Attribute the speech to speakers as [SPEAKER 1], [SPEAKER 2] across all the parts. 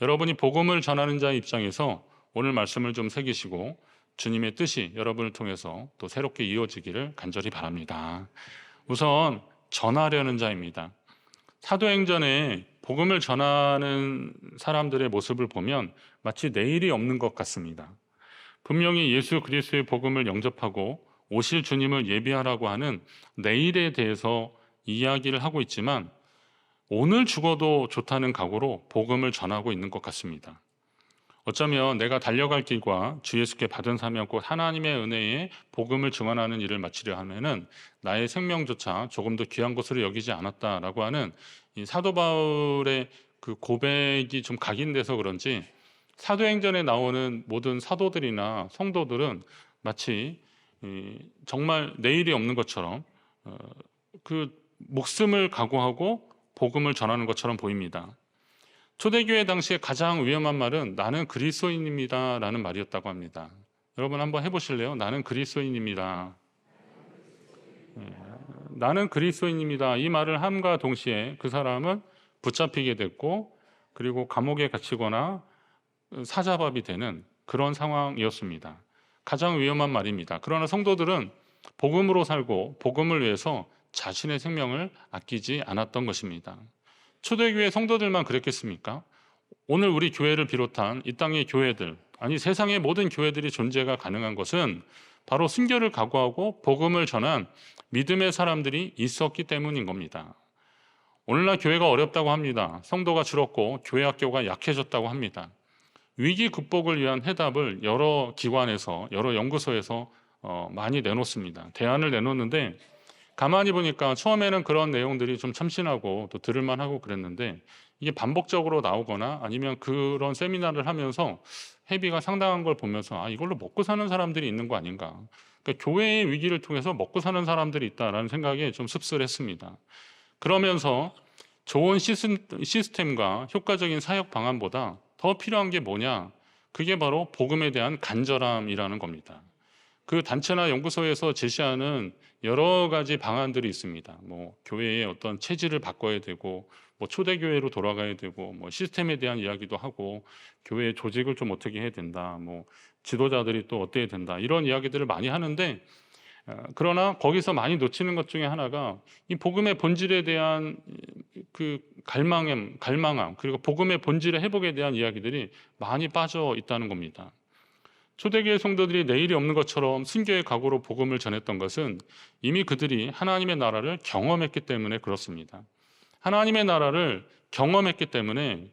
[SPEAKER 1] 여러분이 복음을 전하는 자의 입장에서 오늘 말씀을 좀 새기시고 주님의 뜻이 여러분을 통해서 또 새롭게 이어지기를 간절히 바랍니다. 우선 전하려는 자입니다. 사도행전에 복음을 전하는 사람들의 모습을 보면 마치 내일이 없는 것 같습니다. 분명히 예수 그리스도의 복음을 영접하고 오실 주님을 예비하라고 하는 내일에 대해서 이야기를 하고 있지만 오늘 죽어도 좋다는 각오로 복음을 전하고 있는 것 같습니다. 어쩌면 내가 달려갈 길과 주 예수께 받은 사명 곧 하나님의 은혜에 복음을 증언하는 일을 마치려 하면은 나의 생명조차 조금 더 귀한 것으로 여기지 않았다라고 하는 이 사도 바울의 그 고백이 좀 각인돼서 그런지 사도행전에 나오는 모든 사도들이나 성도들은 마치 정말 내일이 없는 것처럼 그 목숨을 각오하고 복음을 전하는 것처럼 보입니다. 초대교회 당시에 가장 위험한 말은 나는 그리스도인입니다 라는 말이었다고 합니다. 여러분 한번 해보실래요? 나는 그리스도인입니다. 나는 그리스도인입니다. 이 말을 함과 동시에 그 사람은 붙잡히게 됐고 그리고 감옥에 갇히거나 사자밥이 되는 그런 상황이었습니다. 가장 위험한 말입니다. 그러나 성도들은 복음으로 살고 복음을 위해서 자신의 생명을 아끼지 않았던 것입니다. 초대교회 성도들만 그랬겠습니까? 오늘 우리 교회를 비롯한 이 땅의 교회들, 아니 세상의 모든 교회들이 존재가 가능한 것은 바로 순교를 각오하고 복음을 전한 믿음의 사람들이 있었기 때문인 겁니다. 오늘날 교회가 어렵다고 합니다. 성도가 줄었고 교회 학교가 약해졌다고 합니다. 위기 극복을 위한 해답을 여러 기관에서, 여러 연구소에서 많이 내놓습니다. 대안을 내놓는데 가만히 보니까 처음에는 그런 내용들이 좀 참신하고 또 들을만하고 그랬는데 이게 반복적으로 나오거나 아니면 그런 세미나를 하면서 회비가 상당한 걸 보면서 이걸로 먹고 사는 사람들이 있는 거 아닌가. 그러니까 교회의 위기를 통해서 먹고 사는 사람들이 있다라는 생각에 좀 씁쓸했습니다. 그러면서 좋은 시스템과 효과적인 사역 방안보다 더 필요한 게 뭐냐? 그게 바로 복음에 대한 간절함이라는 겁니다. 그 단체나 연구소에서 제시하는 여러 가지 방안들이 있습니다. 교회의 어떤 체질을 바꿔야 되고, 초대교회로 돌아가야 되고, 시스템에 대한 이야기도 하고, 교회의 조직을 좀 어떻게 해야 된다, 지도자들이 또 어때야 된다, 이런 이야기들을 많이 하는데, 그러나 거기서 많이 놓치는 것 중에 하나가 이 복음의 본질에 대한 그 갈망함, 그리고 복음의 본질의 회복에 대한 이야기들이 많이 빠져 있다는 겁니다. 초대교회 성도들이 내일이 없는 것처럼 순교의 각오로 복음을 전했던 것은 이미 그들이 하나님의 나라를 경험했기 때문에 그렇습니다. 하나님의 나라를 경험했기 때문에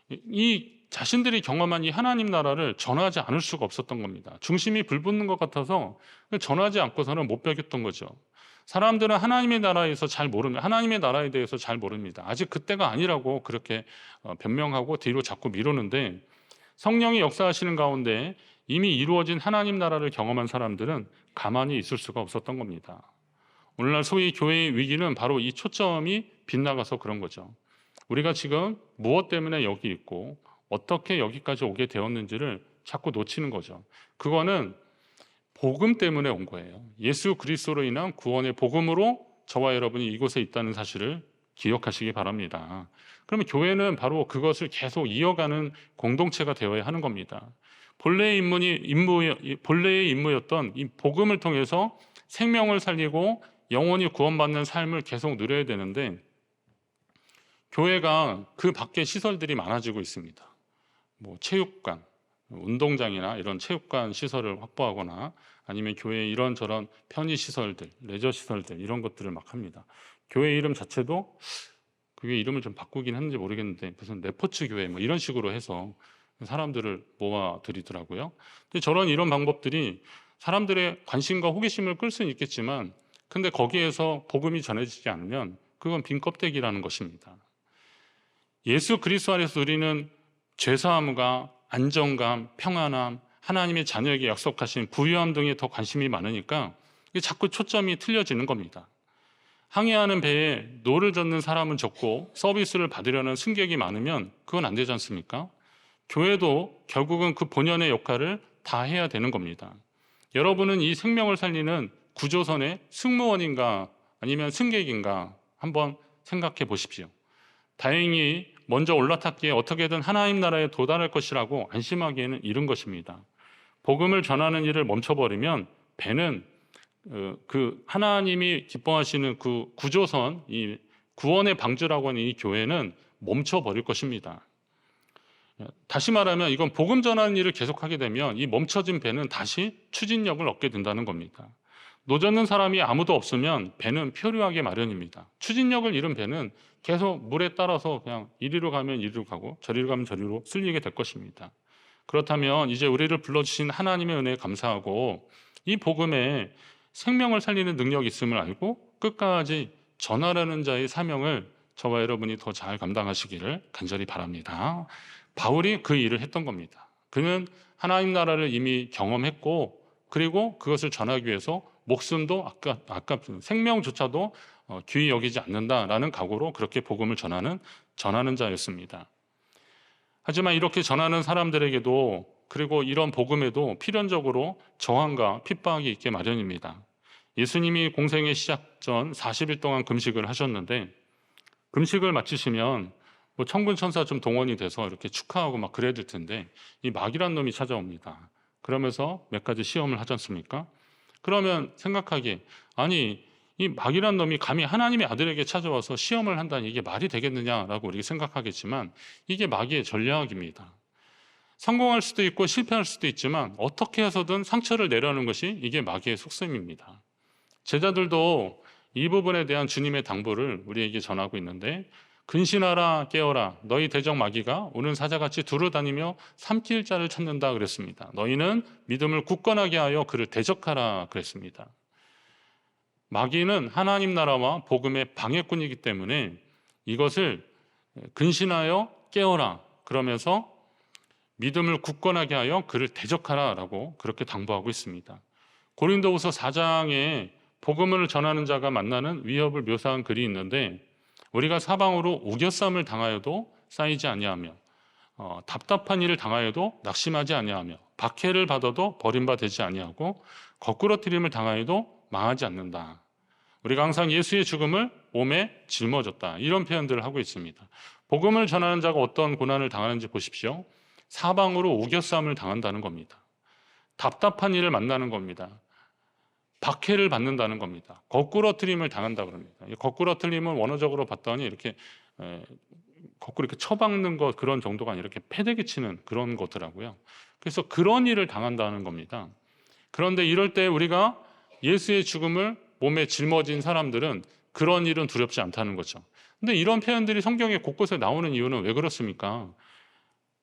[SPEAKER 1] 이 자신들이 경험한 이 하나님 나라를 전하지 않을 수가 없었던 겁니다. 중심이 불붙는 것 같아서 전하지 않고서는 못 배겼던 거죠. 사람들은 하나님의 나라에서 잘 모릅니다. 하나님의 나라에 대해서 잘 모릅니다. 아직 그때가 아니라고 그렇게 변명하고 뒤로 자꾸 미루는데 성령이 역사하시는 가운데 이미 이루어진 하나님 나라를 경험한 사람들은 가만히 있을 수가 없었던 겁니다. 오늘날 소위 교회의 위기는 바로 이 초점이 빗나가서 그런 거죠. 우리가 지금 무엇 때문에 여기 있고 어떻게 여기까지 오게 되었는지를 자꾸 놓치는 거죠. 그거는 복음 때문에 온 거예요. 예수 그리스도로 인한 구원의 복음으로 저와 여러분이 이곳에 있다는 사실을 기억하시기 바랍니다. 그러면 교회는 바로 그것을 계속 이어가는 공동체가 되어야 하는 겁니다. 본래의 임무였던 이 복음을 통해서 생명을 살리고 영원히 구원받는 삶을 계속 누려야 되는데 교회가 그 밖에 시설들이 많아지고 있습니다. 체육관, 운동장이나 이런 체육관 시설을 확보하거나 아니면 교회 이런저런 편의시설들, 레저시설들 이런 것들을 막 합니다. 교회 이름 자체도 그게 이름을 좀 바꾸긴 했는지 모르겠는데 무슨 네포츠 교회 이런 식으로 해서 사람들을 모아들이더라고요. 근데 이런 방법들이 사람들의 관심과 호기심을 끌 수는 있겠지만 근데 거기에서 복음이 전해지지 않으면 그건 빈 껍데기라는 것입니다. 예수 그리스도 안에서 누리는 죄사함과 안정감, 평안함, 하나님의 자녀에게 약속하신 부유함 등에 더 관심이 많으니까 자꾸 초점이 틀려지는 겁니다. 항해하는 배에 노를 젓는 사람은 적고 서비스를 받으려는 승객이 많으면 그건 안 되지 않습니까? 교회도 결국은 그 본연의 역할을 다 해야 되는 겁니다. 여러분은 이 생명을 살리는 구조선의 승무원인가 아니면 승객인가 한번 생각해 보십시오. 다행히 먼저 올라탔기에 어떻게든 하나님 나라에 도달할 것이라고 안심하기에는 이른 것입니다. 복음을 전하는 일을 멈춰버리면 배는 그 하나님이 기뻐하시는 그 구조선, 이 구원의 방주라고 하는 이 교회는 멈춰버릴 것입니다. 다시 말하면 이건 복음 전하는 일을 계속하게 되면 이 멈춰진 배는 다시 추진력을 얻게 된다는 겁니다. 노젓는 사람이 아무도 없으면 배는 표류하기 마련입니다. 추진력을 잃은 배는 계속 물에 따라서 그냥 이리로 가면 이리로 가고 저리로 가면 저리로 쓸리게 될 것입니다. 그렇다면 이제 우리를 불러주신 하나님의 은혜에 감사하고 이 복음에 생명을 살리는 능력이 있음을 알고 끝까지 전하라는 자의 사명을 저와 여러분이 더 잘 감당하시기를 간절히 바랍니다. 바울이 그 일을 했던 겁니다. 그는 하나님 나라를 이미 경험했고 그리고 그것을 전하기 위해서 목숨도 아깝 생명조차도 귀히 여기지 않는다라는 각오로 그렇게 복음을 전하는 자였습니다. 하지만 이렇게 전하는 사람들에게도 그리고 이런 복음에도 필연적으로 저항과 핍박이 있게 마련입니다. 예수님이 공생의 시작 전 40일 동안 금식을 하셨는데 금식을 마치시면 뭐 천군 천사 좀 동원이 돼서 이렇게 축하하고 막 그래야 될 텐데 이 마귀란 놈이 찾아옵니다. 그러면서 몇 가지 시험을 하지 않습니까? 그러면 생각하기에 아니 이 마귀란 놈이 감히 하나님의 아들에게 찾아와서 시험을 한다니 이게 말이 되겠느냐라고 우리가 생각하겠지만 이게 마귀의 전략입니다. 성공할 수도 있고 실패할 수도 있지만 어떻게 해서든 상처를 내려는 것이 이게 마귀의 속셈입니다. 제자들도 이 부분에 대한 주님의 당부를 우리에게 전하고 있는데 근신하라 깨어라 너희 대적 마귀가 오는 사자같이 두루 다니며 삼킬 자를 찾는다 그랬습니다. 너희는 믿음을 굳건하게 하여 그를 대적하라 그랬습니다. 마귀는 하나님 나라와 복음의 방해꾼이기 때문에 이것을 근신하여 깨어라 그러면서 믿음을 굳건하게 하여 그를 대적하라 라고 그렇게 당부하고 있습니다. 고린도후서 4장에 복음을 전하는 자가 만나는 위협을 묘사한 글이 있는데 우리가 사방으로 우겨쌈을 당하여도 쌓이지 아니하며 답답한 일을 당하여도 낙심하지 아니하며 박해를 받아도 버림받지 아니하고 거꾸러뜨림을 당하여도 망하지 않는다. 우리가 항상 예수의 죽음을 몸에 짊어졌다. 이런 표현들을 하고 있습니다. 복음을 전하는 자가 어떤 고난을 당하는지 보십시오. 사방으로 우겨쌈을 당한다는 겁니다. 답답한 일을 만나는 겁니다. 박해를 받는다는 겁니다. 거꾸러뜨림을 당한다 그럽니다. 거꾸러뜨림은 원어적으로 봤더니 이렇게 거꾸로 이렇게 쳐박는 것 그런 정도가 아니라 이렇게 패대기 치는 그런 거더라고요. 그래서 그런 일을 당한다는 겁니다. 그런데 이럴 때 우리가 예수의 죽음을 몸에 짊어진 사람들은 그런 일은 두렵지 않다는 거죠. 근데 이런 표현들이 성경에 곳곳에 나오는 이유는 왜 그렇습니까?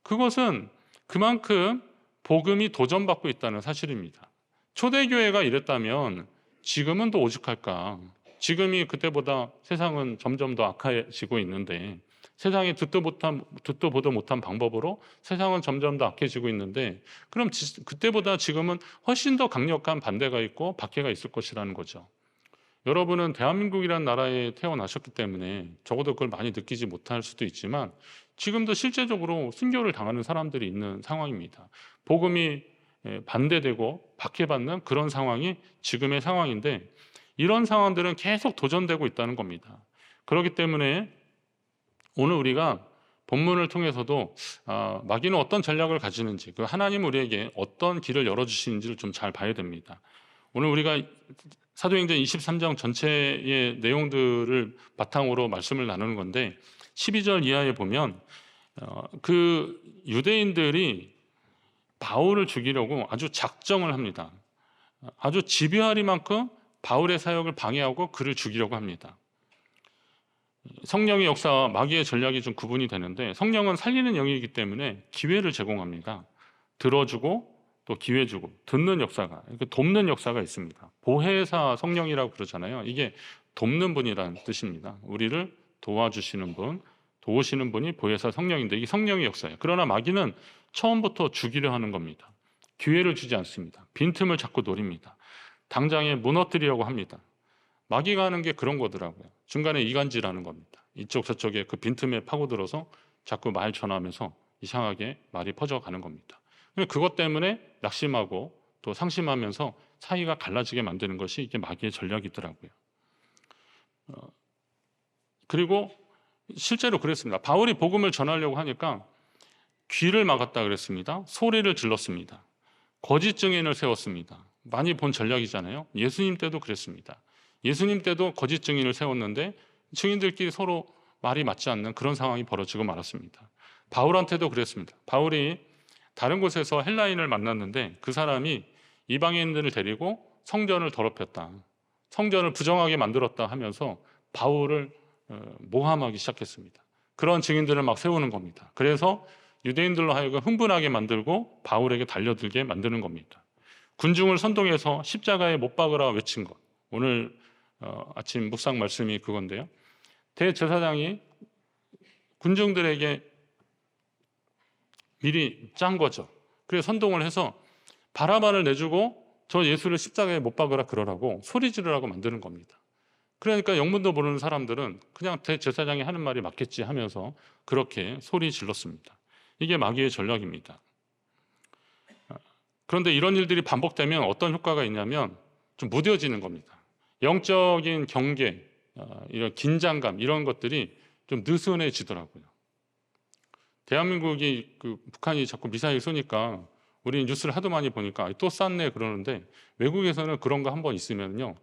[SPEAKER 1] 그것은 그만큼 복음이 도전받고 있다는 사실입니다. 초대교회가 이랬다면 지금은 더 오죽할까? 지금이 그때보다 세상은 점점 더 악해지고 있는데 세상이 듣도 보도 못한 방법으로 세상은 점점 더 악해지고 있는데 그럼 그때보다 지금은 훨씬 더 강력한 반대가 있고 박해가 있을 것이라는 거죠. 여러분은 대한민국이라는 나라에 태어나셨기 때문에 적어도 그걸 많이 느끼지 못할 수도 있지만 지금도 실제적으로 순교를 당하는 사람들이 있는 상황입니다. 복음이 반대되고 박해받는 그런 상황이 지금의 상황인데 이런 상황들은 계속 도전되고 있다는 겁니다. 그렇기 때문에 오늘 우리가 본문을 통해서도 마귀는 어떤 전략을 가지는지 그 하나님은 우리에게 어떤 길을 열어주시는지를 좀 잘 봐야 됩니다. 오늘 우리가 사도행전 23장 전체의 내용들을 바탕으로 말씀을 나누는 건데 12절 이하에 보면 그 유대인들이 바울을 죽이려고 아주 작정을 합니다. 아주 집요하리만큼 바울의 사역을 방해하고 그를 죽이려고 합니다. 성령의 역사와 마귀의 전략이 좀 구분이 되는데 성령은 살리는 영이기 때문에 기회를 제공합니다. 들어주고 또 기회 주고 듣는 역사가 돕는 역사가 있습니다. 보혜사 성령이라고 그러잖아요. 이게 돕는 분이라는 뜻입니다. 우리를 도와주시는 분, 도우시는 분이 보혜사 성령인데 이게 성령의 역사예요. 그러나 마귀는 처음부터 죽이려 하는 겁니다. 기회를 주지 않습니다. 빈틈을 자꾸 노립니다. 당장에 무너뜨리려고 합니다. 마귀가 하는 게 그런 거더라고요. 중간에 이간질하는 겁니다. 이쪽 저쪽에 그 빈틈에 파고들어서 자꾸 말 전하면서 이상하게 말이 퍼져가는 겁니다. 그것 때문에 낙심하고 또 상심하면서 사이가 갈라지게 만드는 것이 이게 마귀의 전략이더라고요. 그리고 실제로 그랬습니다. 바울이 복음을 전하려고 하니까 귀를 막았다 그랬습니다. 소리를 질렀습니다. 거짓 증인을 세웠습니다. 많이 본 전략이잖아요. 예수님 때도 그랬습니다. 예수님 때도 거짓 증인을 세웠는데 증인들끼리 서로 말이 맞지 않는 그런 상황이 벌어지고 말았습니다. 바울한테도 그랬습니다. 바울이 다른 곳에서 헬라인을 만났는데 그 사람이 이방인들을 데리고 성전을 더럽혔다, 성전을 부정하게 만들었다 하면서 바울을 모함하기 시작했습니다. 그런 증인들을 막 세우는 겁니다. 그래서 유대인들로 하여금 흥분하게 만들고 바울에게 달려들게 만드는 겁니다. 군중을 선동해서 십자가에 못 박으라 외친 것. 오늘 아침 묵상 말씀이 그건데요. 대제사장이 군중들에게 미리 짠 거죠. 그래서 선동을 해서 바라바를 내주고 저 예수를 십자가에 못 박으라 그러라고 소리 지르라고 만드는 겁니다. 그러니까 영문도 모르는 사람들은 그냥 대제사장이 하는 말이 맞겠지 하면서 그렇게 소리 질렀습니다. 이게 마귀의 전략입니다. 그런데 이런 일들이 반복되면 어떤 효과가 있냐면 좀 무뎌지는 겁니다. 영적인 경계, 이런 긴장감 이런 것들이 좀 느슨해지더라고요. 대한민국이 북한이 자꾸 미사일 쏘니까 우리 뉴스를 하도 많이 보니까 또 쐈네 그러는데 외국에서는 그런 거 한번 있으면요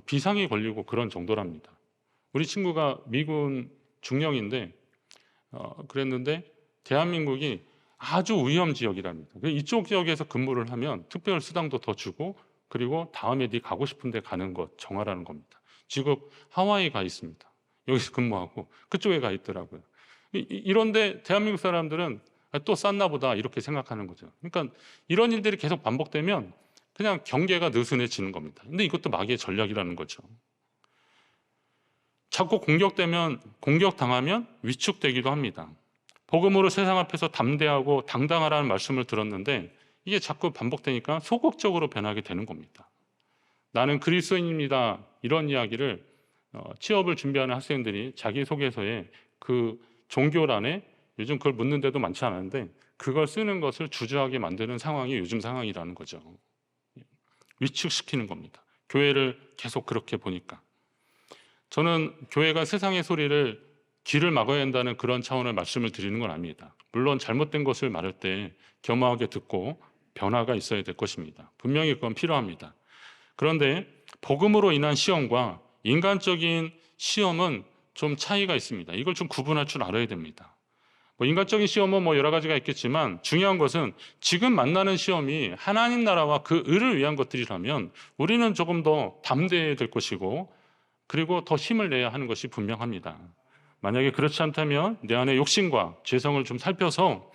[SPEAKER 1] 비상이 걸리고 그런 정도랍니다. 우리 친구가 미군 중령인데 그랬는데 대한민국이 아주 위험 지역이랍니다. 이쪽 지역에서 근무를 하면 특별 수당도 더 주고 그리고 다음에 네 가고 싶은 데 가는 것 정하라는 겁니다. 지금 하와이 가 있습니다. 여기서 근무하고 그쪽에 가 있더라고요. 이런데 대한민국 사람들은 또 쌌나 보다 이렇게 생각하는 거죠. 그러니까 이런 일들이 계속 반복되면 그냥 경계가 느슨해지는 겁니다. 근데 이것도 마귀의 전략이라는 거죠. 자꾸 공격당하면 위축되기도 합니다. 복음으로 세상 앞에서 담대하고 당당하라는 말씀을 들었는데 이게 자꾸 반복되니까 소극적으로 변하게 되는 겁니다. 나는 그리스도인입니다. 이런 이야기를 취업을 준비하는 학생들이 자기소개서에 그 종교란에 요즘 그걸 묻는데도 많지 않은데 그걸 쓰는 것을 주저하게 만드는 상황이 요즘 상황이라는 거죠. 위축시키는 겁니다. 교회를 계속 그렇게 보니까. 저는 교회가 세상의 소리를 귀를 막아야 한다는 그런 차원의 말씀을 드리는 건 아닙니다. 물론 잘못된 것을 말할 때 겸허하게 듣고 변화가 있어야 될 것입니다. 분명히 그건 필요합니다. 그런데 복음으로 인한 시험과 인간적인 시험은 좀 차이가 있습니다. 이걸 좀 구분할 줄 알아야 됩니다. 인간적인 시험은 여러 가지가 있겠지만 중요한 것은 지금 만나는 시험이 하나님 나라와 그 의를 위한 것들이라면 우리는 조금 더 담대해야 될 것이고 그리고 더 힘을 내야 하는 것이 분명합니다. 만약에 그렇지 않다면 내 안의 욕심과 죄성을 좀 살펴서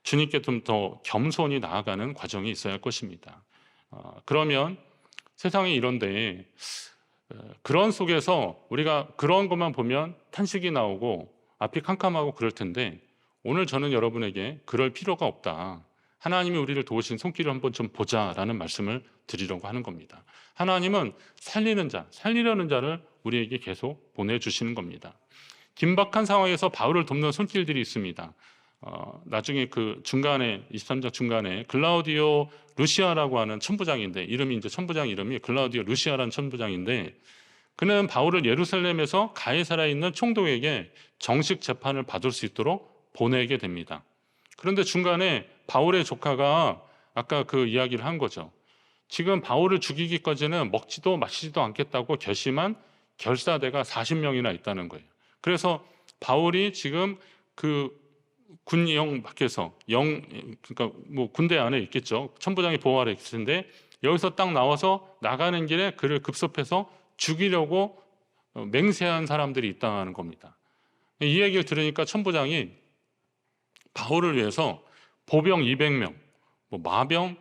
[SPEAKER 1] 주님께 좀 더 겸손히 나아가는 과정이 있어야 할 것입니다. 그러면 세상이 이런데 그런 속에서 우리가 그런 것만 보면 탄식이 나오고 앞이 캄캄하고 그럴 텐데 오늘 저는 여러분에게 그럴 필요가 없다. 하나님이 우리를 도우신 손길을 한번 좀 보자라는 말씀을 드리려고 하는 겁니다. 하나님은 살리려는 자를 우리에게 계속 보내주시는 겁니다. 긴박한 상황에서 바울을 돕는 손길들이 있습니다. 나중에 그 중간에 23장 중간에 글라우디오 루시아라고 하는 천부장인데 천부장 이름이 글라우디오 루시아라는 천부장인데 그는 바울을 예루살렘에서 가이사라에 있는 총독에게 정식 재판을 받을 수 있도록 보내게 됩니다. 그런데 중간에 바울의 조카가 아까 그 이야기를 한 거죠. 지금 바울을 죽이기까지는 먹지도 마시지도 않겠다고 결심한 결사대가 40명이나 있다는 거예요. 그래서 바울이 지금 그 군영 밖에서 그러니까 군대 안에 있겠죠. 천부장이 보호 아래 있을 텐데 여기서 딱 나와서 나가는 길에 그를 급습해서 죽이려고 맹세한 사람들이 있다는 겁니다. 이 얘기를 들으니까 천부장이 바울을 위해서 보병 200명, 마병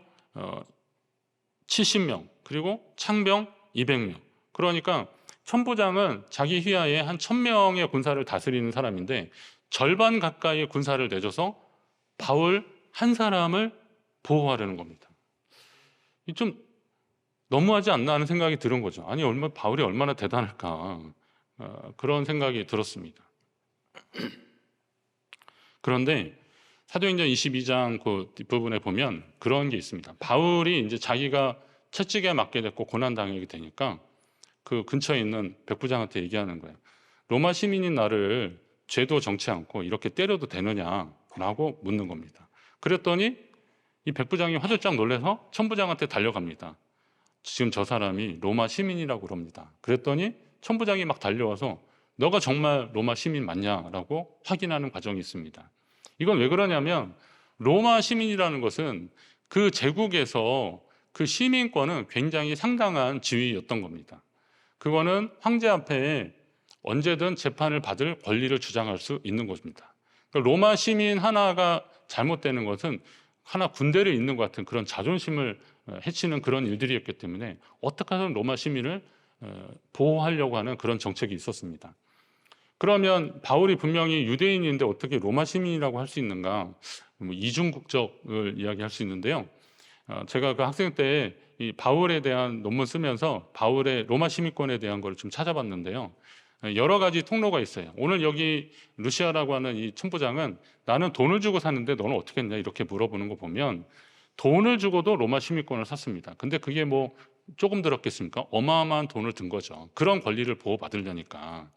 [SPEAKER 1] 70명, 그리고 창병 200명. 그러니까 천부장은 자기 휘하에 한 1000명의 군사를 다스리는 사람인데 절반 가까이의 군사를 내줘서 바울 한 사람을 보호하려는 겁니다. 좀 너무하지 않나 하는 생각이 드는 거죠. 아니 바울이 얼마나 대단할까 그런 생각이 들었습니다. 그런데 사도행전 22장 그 뒷부분에 보면 그런 게 있습니다. 바울이 이제 자기가 채찍에 맞게 됐고 고난당하게 되니까 그 근처에 있는 백부장한테 얘기하는 거예요. 로마 시민인 나를 죄도 정치 않고 이렇게 때려도 되느냐라고 묻는 겁니다. 그랬더니 이 백부장이 화들짝 놀라서 천부장한테 달려갑니다. 지금 저 사람이 로마 시민이라고 그럽니다. 그랬더니 천부장이 막 달려와서 너가 정말 로마 시민 맞냐라고 확인하는 과정이 있습니다. 이건 왜 그러냐면 로마 시민이라는 것은 그 제국에서 그 시민권은 굉장히 상당한 지위였던 겁니다. 그거는 황제 앞에 언제든 재판을 받을 권리를 주장할 수 있는 것입니다. 그러니까 로마 시민 하나가 잘못되는 것은 하나 군대를 잇는 것 같은 그런 자존심을 해치는 그런 일들이었기 때문에 어떻게 하든 로마 시민을 보호하려고 하는 그런 정책이 있었습니다. 그러면 바울이 분명히 유대인인데 어떻게 로마 시민이라고 할 수 있는가? 이중 국적을 이야기할 수 있는데요. 제가 그 학생 때 이 바울에 대한 논문 쓰면서 바울의 로마 시민권에 대한 걸 좀 찾아봤는데요. 여러 가지 통로가 있어요. 오늘 여기 루시아라고 하는 이 천부장은 나는 돈을 주고 샀는데 너는 어떻게 했냐 이렇게 물어보는 거 보면 돈을 주고도 로마 시민권을 샀습니다. 근데 그게 뭐 조금 들었겠습니까? 어마어마한 돈을 든 거죠. 그런 권리를 보호받으려니까.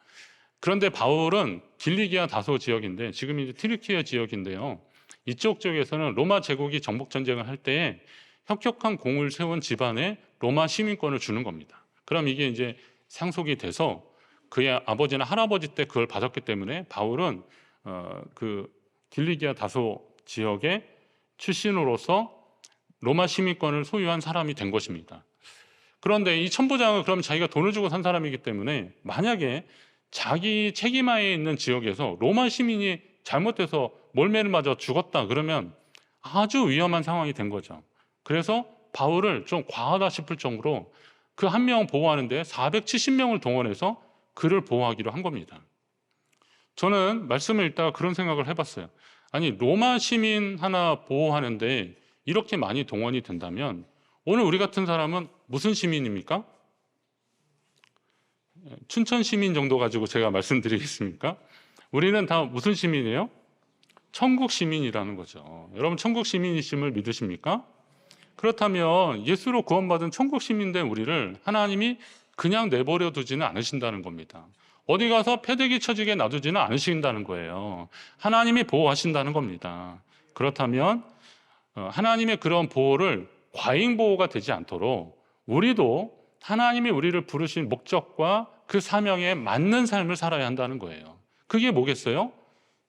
[SPEAKER 1] 그런데 바울은 길리기아 다소 지역인데 지금 이제 튀르키예 지역인데요. 이쪽 지역에서는 로마 제국이 정복 전쟁을 할 때에 혁혁한 공을 세운 집안에 로마 시민권을 주는 겁니다. 그럼 이게 이제 상속이 돼서 그의 아버지나 할아버지 때 그걸 받았기 때문에 바울은 그 길리기아 다소 지역의 출신으로서 로마 시민권을 소유한 사람이 된 것입니다. 그런데 이 천부장은 그럼 자기가 돈을 주고 산 사람이기 때문에 만약에 자기 책임하에 있는 지역에서 로마 시민이 잘못돼서 몰매를 맞아 죽었다 그러면 아주 위험한 상황이 된 거죠. 그래서 바울을 좀 과하다 싶을 정도로 그 한 명 보호하는데 470명을 동원해서 그를 보호하기로 한 겁니다. 저는 말씀을 읽다가 그런 생각을 해봤어요. 아니 로마 시민 하나 보호하는데 이렇게 많이 동원이 된다면 오늘 우리 같은 사람은 무슨 시민입니까? 춘천 시민 정도 가지고 제가 말씀드리겠습니까? 우리는 다 무슨 시민이에요? 천국 시민이라는 거죠. 여러분 천국 시민이심을 믿으십니까? 그렇다면 예수로 구원받은 천국 시민된 우리를 하나님이 그냥 내버려 두지는 않으신다는 겁니다. 어디 가서 패대기 쳐지게 놔두지는 않으신다는 거예요. 하나님이 보호하신다는 겁니다. 그렇다면 하나님의 그런 보호를 과잉 보호가 되지 않도록 우리도 하나님이 우리를 부르신 목적과 그 사명에 맞는 삶을 살아야 한다는 거예요. 그게 뭐겠어요?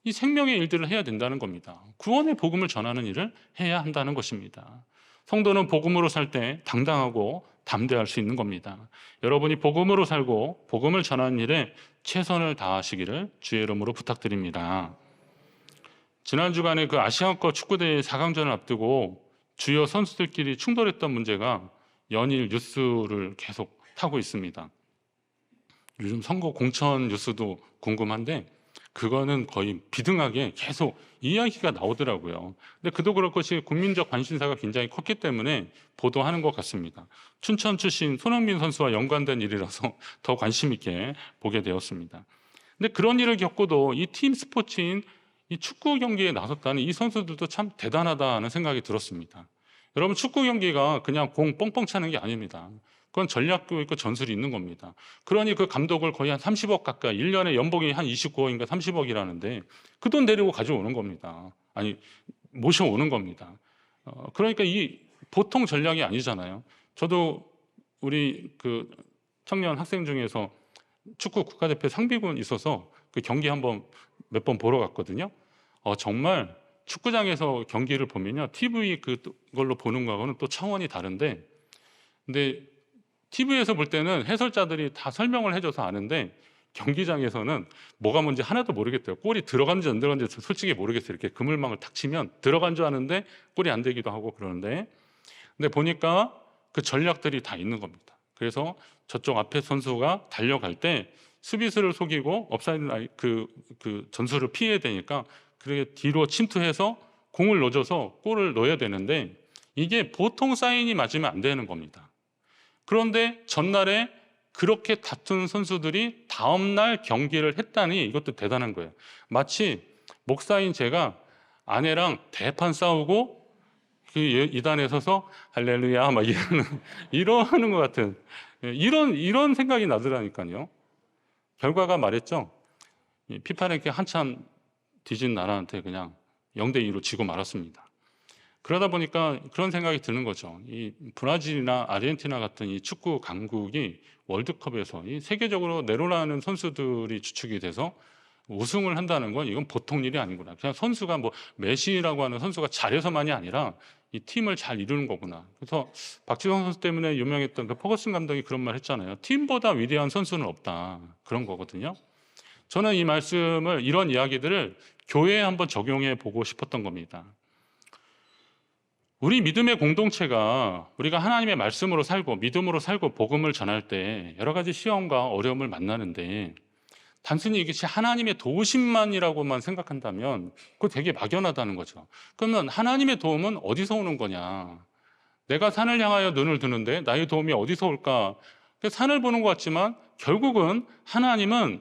[SPEAKER 1] 이 생명의 일들을 해야 된다는 겁니다. 구원의 복음을 전하는 일을 해야 한다는 것입니다. 성도는 복음으로 살 때 당당하고 담대할 수 있는 겁니다. 여러분이 복음으로 살고 복음을 전하는 일에 최선을 다하시기를 주의 이름으로 부탁드립니다. 지난 주간에 그 아시안컵 축구대회 4강전을 앞두고 주요 선수들끼리 충돌했던 문제가 연일 뉴스를 계속 타고 있습니다. 요즘 선거 공천 뉴스도 궁금한데 그거는 거의 비등하게 계속 이야기가 나오더라고요. 근데 그도 그럴 것이 국민적 관심사가 굉장히 컸기 때문에 보도하는 것 같습니다. 춘천 출신 손흥민 선수와 연관된 일이라서 더 관심 있게 보게 되었습니다. 근데 그런 일을 겪고도 이 팀 스포츠인 이 축구 경기에 나섰다는 이 선수들도 참 대단하다는 생각이 들었습니다. 여러분 축구 경기가 그냥 공 뻥뻥 차는 게 아닙니다. 그건 전략도 있고 전술이 있는 겁니다. 그러니 그 감독을 거의 한 30억 가까이 1년에 연봉이 한 29억인가 30억이라는데 그 돈 데리고 가져오는 겁니다. 아니 모셔오는 겁니다. 그러니까 이 보통 전략이 아니잖아요. 저도 우리 그 청년 학생 중에서 축구 국가대표 상비군 있어서 그 경기 한번 몇 번 보러 갔거든요. 정말 축구장에서 경기를 보면요. TV 그걸로 보는 거하고는 또 차원이 다른데 근데 TV에서 볼 때는 해설자들이 다 설명을 해줘서 아는데 경기장에서는 뭐가 뭔지 하나도 모르겠대요. 골이 들어간지 안 들어간지 솔직히 모르겠어요. 이렇게 그물망을 탁 치면 들어간 줄 아는데 골이 안 되기도 하고 그러는데 근데 보니까 그 전략들이 다 있는 겁니다. 그래서 저쪽 앞에 선수가 달려갈 때 수비수를 속이고 업사이드 라인 그 전술을 피해야 되니까 그렇게 뒤로 침투해서 공을 넣어줘서 골을 넣어야 되는데 이게 보통 사인이 맞으면 안 되는 겁니다. 그런데 전날에 그렇게 다툰 선수들이 다음날 경기를 했다니 이것도 대단한 거예요. 마치 목사인 제가 아내랑 대판 싸우고 그 이단에 서서 할렐루야 막 이러는 것 같은 이런 생각이 나더라니까요. 결과가 말했죠. 피파랭크에 한참 뒤진 나라한테 그냥 0대2로 지고 말았습니다. 그러다 보니까 그런 생각이 드는 거죠. 이 브라질이나 아르헨티나 같은 이 축구 강국이 월드컵에서 이 세계적으로 내려오는 선수들이 주축이 돼서 우승을 한다는 건 이건 보통 일이 아니구나. 그냥 선수가 뭐 메시라고 하는 선수가 잘해서만이 아니라 이 팀을 잘 이루는 거구나. 그래서 박지성 선수 때문에 유명했던 그 퍼거슨 감독이 그런 말 했잖아요. 팀보다 위대한 선수는 없다. 그런 거거든요. 저는 이 말씀을, 이런 이야기들을 교회에 한번 적용해 보고 싶었던 겁니다. 우리 믿음의 공동체가 우리가 하나님의 말씀으로 살고 믿음으로 살고 복음을 전할 때 여러 가지 시험과 어려움을 만나는데 단순히 이것이 하나님의 도우심만이라고만 생각한다면 그거 되게 막연하다는 거죠. 그러면 하나님의 도움은 어디서 오는 거냐? 내가 산을 향하여 눈을 드는데 나의 도움이 어디서 올까? 산을 보는 것 같지만 결국은 하나님은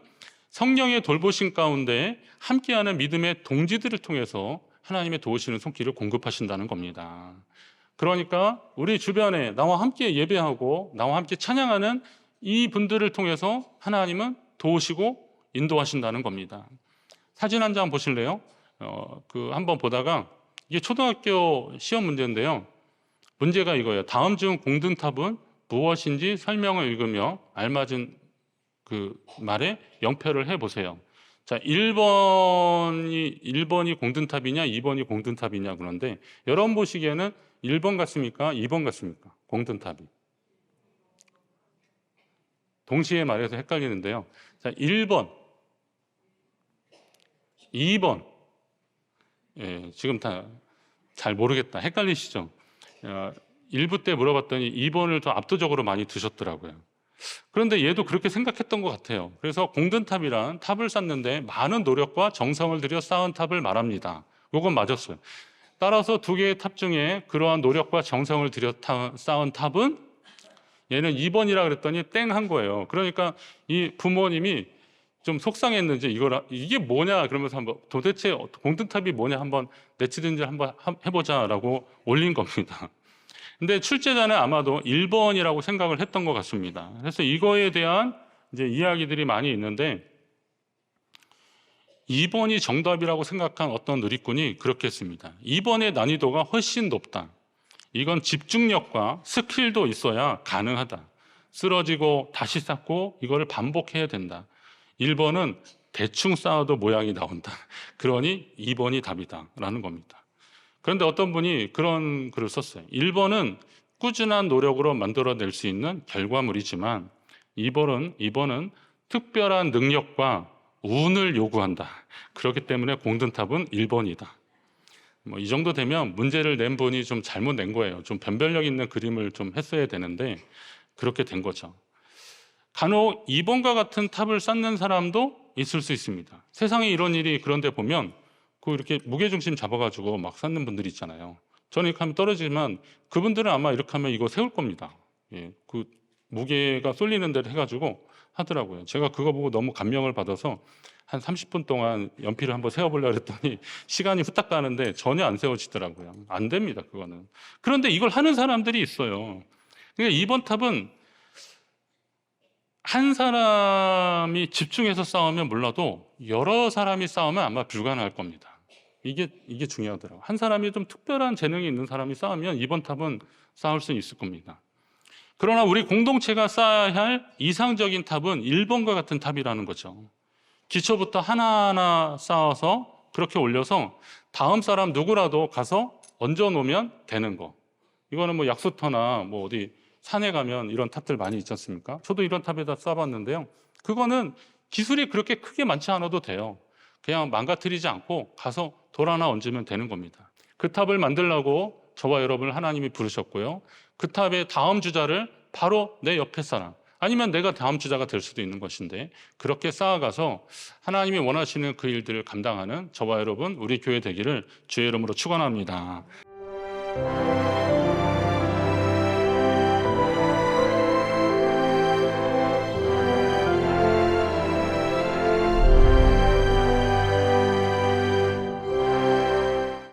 [SPEAKER 1] 성령의 돌보심 가운데 함께하는 믿음의 동지들을 통해서 하나님의 도우시는 손길을 공급하신다는 겁니다. 그러니까 우리 주변에 나와 함께 예배하고 나와 함께 찬양하는 이 분들을 통해서 하나님은 도우시고 인도하신다는 겁니다. 사진 한 장 보실래요? 한번 보다가 이게 초등학교 시험 문제인데요. 문제가 이거예요. 다음 중 공든탑은 무엇인지 설명을 읽으며 알맞은 그 말에 영표를 해보세요. 자, 1번이 공든탑이냐 2번이 공든탑이냐 그런데 여러분 보시기에는 1번 같습니까? 2번 같습니까? 공든탑이. 동시에 말해서 헷갈리는데요. 자, 1번, 2번. 예, 지금 다 잘 모르겠다. 헷갈리시죠? 1부 때 물어봤더니 2번을 더 압도적으로 많이 드셨더라고요. 그런데 얘도 그렇게 생각했던 것 같아요. 그래서 공든탑이란 탑을 쌓는데 많은 노력과 정성을 들여 쌓은 탑을 말합니다. 이건 맞았어요. 따라서 두 개의 탑 중에 그러한 노력과 정성을 들여 쌓은 탑은 얘는 2번이라 그랬더니 땡 한 거예요. 그러니까 이 부모님이 좀 속상했는지 이게 뭐냐 그러면서 한번 도대체 공든탑이 뭐냐 한번 내치든지 한번 해보자라고 올린 겁니다. 근데 출제자는 아마도 1번이라고 생각을 했던 것 같습니다. 그래서 이거에 대한 이제 이야기들이 많이 있는데 2번이 정답이라고 생각한 어떤 누리꾼이 그렇게 했습니다. 2번의 난이도가 훨씬 높다. 이건 집중력과 스킬도 있어야 가능하다. 쓰러지고 다시 쌓고 이거를 반복해야 된다. 1번은 대충 쌓아도 모양이 나온다. 그러니 2번이 답이다 라는 겁니다. 그런데 어떤 분이 그런 글을 썼어요. 1번은 꾸준한 노력으로 만들어낼 수 있는 결과물이지만 2번은 특별한 능력과 운을 요구한다. 그렇기 때문에 공든탑은 1번이다. 이 정도 되면 문제를 낸 분이 좀 잘못 낸 거예요. 좀 변별력 있는 그림을 좀 했어야 되는데 그렇게 된 거죠. 간혹 2번과 같은 탑을 쌓는 사람도 있을 수 있습니다. 세상에 이런 일이 그런데 보면 이렇게 무게중심 잡아가지고 막 쌓는 분들이 있잖아요. 저는 이렇게 하면 떨어지지만 그분들은 아마 이렇게 하면 이거 세울 겁니다. 예, 그 무게가 쏠리는 대로 해가지고 하더라고요. 제가 그거 보고 너무 감명을 받아서 한 30분 동안 연필을 한번 세워보려고 했더니 시간이 후딱 가는데 전혀 안 세워지더라고요. 안 됩니다, 그거는. 그런데 이걸 하는 사람들이 있어요. 그러니까 2번 탑은 한 사람이 집중해서 싸우면 몰라도 여러 사람이 싸우면 아마 불가능할 겁니다. 이게 중요하더라고요. 한 사람이 좀 특별한 재능이 있는 사람이 싸우면 2번 탑은 쌓을 수 있을 겁니다. 그러나 우리 공동체가 쌓아야 할 이상적인 탑은 1번과 같은 탑이라는 거죠. 기초부터 하나하나 쌓아서 그렇게 올려서 다음 사람 누구라도 가서 얹어 놓으면 되는 거. 이거는 뭐 약수터나 뭐 어디 산에 가면 이런 탑들 많이 있지 않습니까? 저도 이런 탑에다 쌓아봤는데요. 그거는 기술이 그렇게 크게 많지 않아도 돼요. 그냥 망가뜨리지 않고 가서 돌 하나 얹으면 되는 겁니다. 그 탑을 만들려고 저와 여러분을 하나님이 부르셨고요. 그 탑의 다음 주자를 바로 내 옆에 사람, 아니면 내가 다음 주자가 될 수도 있는 것인데 그렇게 쌓아가서 하나님이 원하시는 그 일들을 감당하는 저와 여러분, 우리 교회 되기를 주의 이름으로 축원합니다.